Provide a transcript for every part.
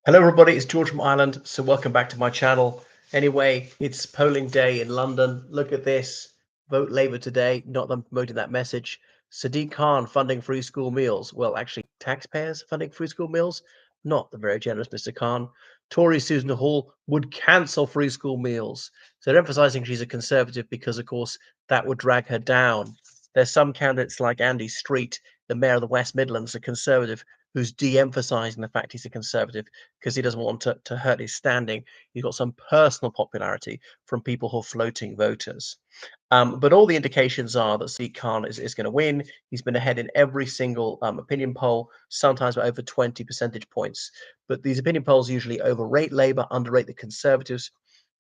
Hello, everybody. It's George from Ireland. So, welcome back to my channel. Anyway, it's polling day in London. Look at this. Vote Labour today. Not them promoting that message. Sadiq Khan funding free school meals. Well, actually, taxpayers funding free school meals. Not the very generous Mr. Khan. Tory Susan Hall would cancel free school meals. So, they're emphasising she's a conservative because, of course, that would drag her down. There's some candidates like Andy Street, the mayor of the West Midlands, a conservative, who's de-emphasising the fact he's a conservative because he doesn't want to hurt his standing. He's got some personal popularity from people who are floating voters. But all the indications are that Sadiq Khan is going to win. He's been ahead in every single opinion poll, sometimes by over 20 percentage points. But these opinion polls usually overrate Labour, underrate the Conservatives,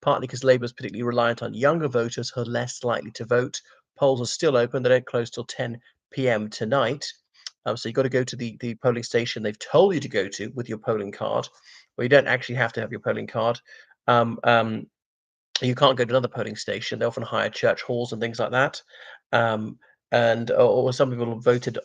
partly because Labour is particularly reliant on younger voters who are less likely to vote. Polls are still open. They don't close till 10 p.m. tonight. So you've got to go to the polling station they've told you to go to with your polling card, or you don't actually have to have your polling card. Um, um, you can't go to another polling station. They often hire church halls and things like that. Um, and or some people have voted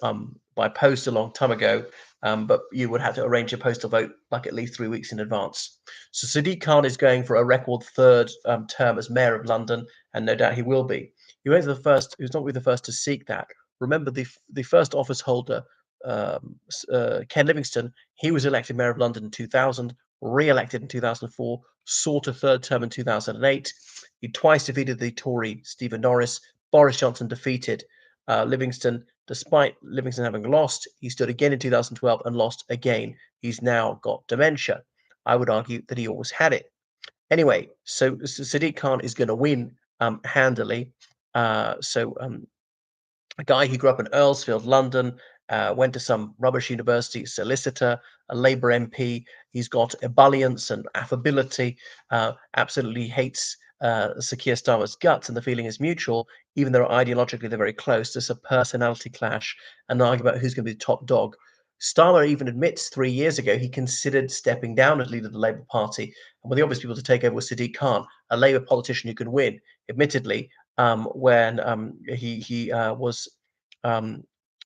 by post a long time ago, but you would have to arrange your postal vote like at least 3 weeks in advance. So Sadiq Khan is going for a record third term as mayor of London, and no doubt he will be. He was the first. He was not really the first to seek that. Remember, the first office holder, Ken Livingstone, he was elected mayor of London in 2000, re-elected in 2004, sought a third term in 2008. He twice defeated the Tory Stephen Norris. Boris Johnson defeated Livingstone. Despite Livingstone having lost, he stood again in 2012 and lost again. He's now got dementia. I would argue that he always had it. Anyway, so Sadiq Khan is going to win handily. A guy who grew up in Earlsfield, London, went to some rubbish university, solicitor, a Labour MP. He's got ebullience and affability, absolutely hates Sir Keir Starmer's guts, and the feeling is mutual, even though ideologically they're very close. There's a personality clash and an argument about who's going to be the top dog. Starmer even admits 3 years ago he considered stepping down as leader of the Labour Party, and one of the obvious people to take over was Sadiq Khan, a Labour politician who could win. Admittedly, when um, he wasn't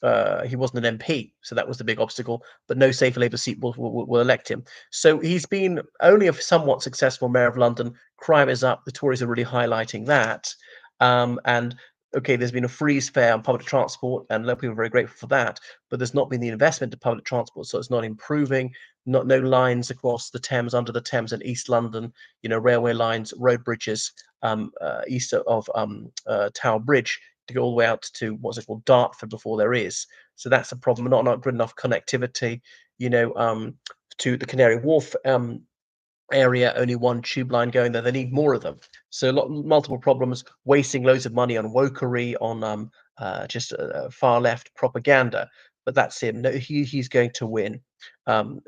an MP, so that was the big obstacle. But no safe Labour seat will elect him. So he's been only a somewhat successful mayor of London. Crime is up. The Tories are really highlighting that. And okay, there's been a freeze fare on public transport, and a lot of people are very grateful for that. But there's not been the investment to public transport, so it's not improving. No lines across the Thames, under the Thames, in East London. Railway lines, road bridges east of Tower Bridge to go all the way out to what's it called, Dartford, before there is. So that's a problem. Not good enough connectivity. To the Canary Wharf area, only one tube line going there. They need more of them. So multiple problems, wasting loads of money on wokery, on just far left propaganda. But that's him. No, he's going to win. Um,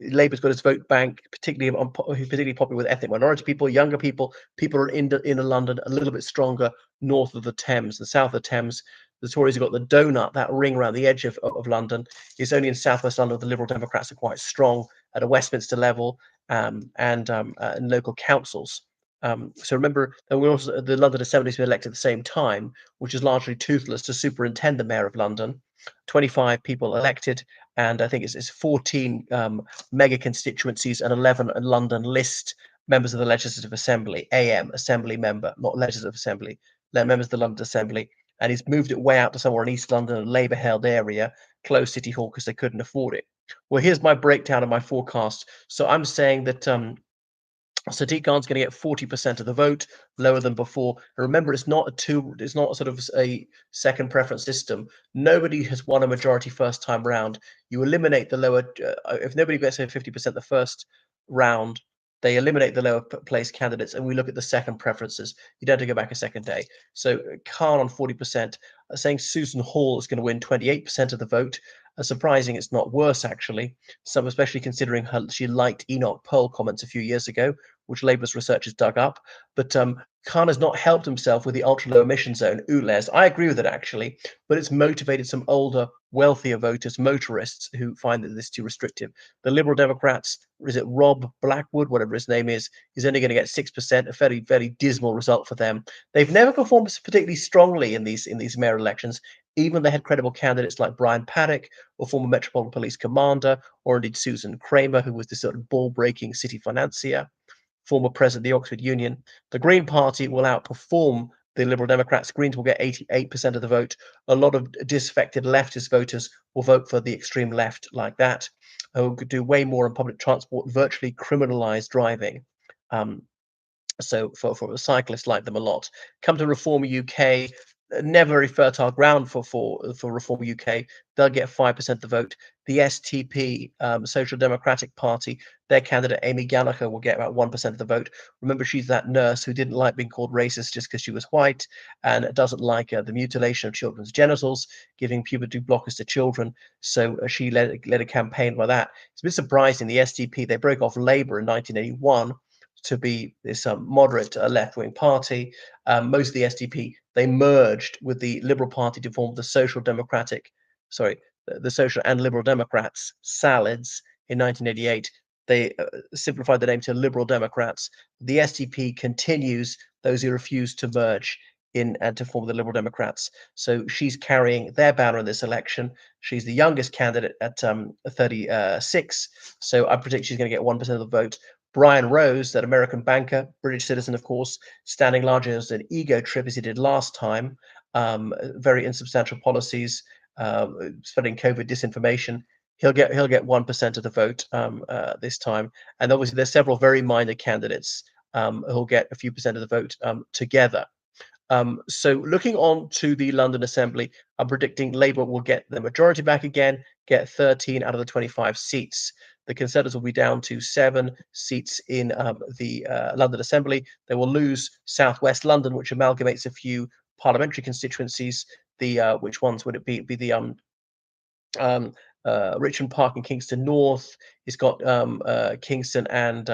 Labour's got its vote bank, particularly popular with ethnic minority people, younger people, people in inner London, a little bit stronger north of the Thames, the south of the Thames. The Tories have got the donut, that ring around the edge of London. It's only in southwest London the Liberal Democrats are quite strong at a Westminster level, and in local councils. So remember that the London Assembly's been elected at the same time, which is largely toothless to superintend the mayor of London. 25 people elected, and I think it's 14 mega constituencies and 11 London list members of the Legislative Assembly, Assembly member, not Legislative Assembly, members of the London Assembly. And he's moved it way out to somewhere in East London, a Labour-held area, close City Hall, because they couldn't afford it. Well, here's my breakdown of my forecast. So I'm saying that Sadiq Khan's going to get 40% of the vote, lower than before. And remember, it's not sort of a second preference system. Nobody has won a majority first time round. You eliminate the lower, if nobody gets over 50% the first round, they eliminate the lower place candidates, and we look at the second preferences. You don't have to go back a second day. So Khan on 40%, saying Susan Hall is going to win 28% of the vote. Surprising, it's not worse actually. Some, especially considering she liked Enoch Pearl comments a few years ago, which Labour's researchers dug up. But Khan has not helped himself with the ultra low emission zone, ULEZ. I agree with it actually, but it's motivated some older, wealthier voters, motorists, who find that this is too restrictive. The Liberal Democrats, is it Rob Blackwood, whatever his name is only going to get 6%, a very, very dismal result for them. They've never performed particularly strongly in these mayor elections. Even they had credible candidates like Brian Paddock, or former Metropolitan Police commander, or indeed Susan Kramer, who was this sort of ball-breaking city financier, former president of the Oxford Union. The Green Party will outperform the Liberal Democrats. Greens will get 88% of the vote. A lot of disaffected leftist voters will vote for the extreme left like that, who could do way more on public transport, virtually criminalize driving. Um, so for cyclists like them a lot. Come to Reform UK, never very fertile ground for Reform UK. They'll get 5% of the vote. The STP, Social Democratic Party, their candidate Amy Gallagher will get about 1% of the vote. Remember, she's that nurse who didn't like being called racist just because she was white, and doesn't like the mutilation of children's genitals, giving puberty blockers to children. So she led a campaign by that. It's a bit surprising. The STP, they broke off Labour in 1981 to be this moderate left-wing party. Most of the SDP, they merged with the Liberal Party to form the Social Democratic, sorry, the Social and Liberal Democrats, SALIDs, in 1988. They simplified the name to Liberal Democrats. The SDP continues those who refuse to merge in and to form the Liberal Democrats. So she's carrying their banner in this election. She's the youngest candidate at 36. So I predict she's going to get 1% of the vote. Brian Rose, that American banker, British citizen, of course, standing largely as an ego trip as he did last time, very insubstantial policies, spreading COVID disinformation. He'll get 1% of the vote this time, and obviously there's several very minor candidates who'll get a few percent of the vote together. So looking on to the London Assembly, I'm predicting Labour will get the majority back again, get 13 out of the 25 seats. The Conservatives will be down to 7 seats in the London Assembly. They will lose South West London, which amalgamates a few parliamentary constituencies. The which ones would it be? It'd be the um, Richmond Park and Kingston North. It's got Kingston and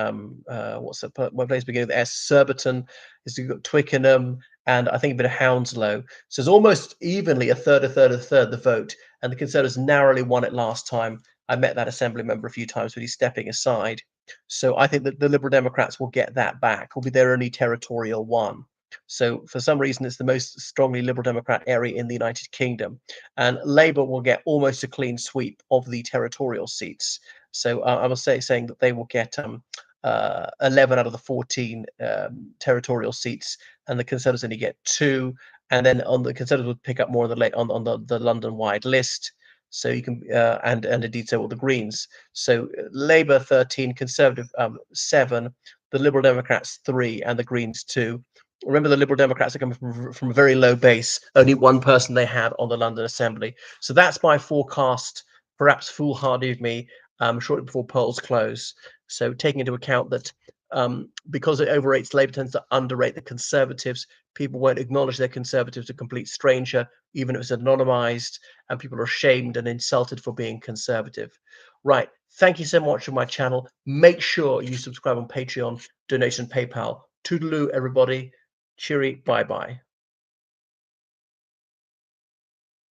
what's the place beginning with S? Surbiton. It's got Twickenham and I think a bit of Hounslow. So it's almost evenly a third, a third, a third the vote. And the Conservatives narrowly won it last time. I met that Assembly member a few times, but he's stepping aside. So I think that the Liberal Democrats will get that back. Will be their only territorial one. So for some reason, it's the most strongly Liberal Democrat area in the United Kingdom, and Labour will get almost a clean sweep of the territorial seats. So I was saying that they will get 11 out of the 14 territorial seats, and the Conservatives only get 2. And then on the Conservatives would pick up more on the London-wide list. So you can and indeed so will the Greens. So Labour 13, Conservative 7, the Liberal Democrats 3, and the Greens 2. Remember, the Liberal Democrats are coming from a very low base. Only one person they had on the London Assembly. So that's my forecast, perhaps foolhardy of me, shortly before polls close. So taking into account that because it overrates Labour, tends to underrate the Conservatives. People won't acknowledge their Conservatives a complete stranger, even if it's anonymised, and people are ashamed and insulted for being Conservative. Right. Thank you so much for my channel. Make sure you subscribe on Patreon, donation, PayPal. Toodaloo, everybody. Cheery. Bye-bye.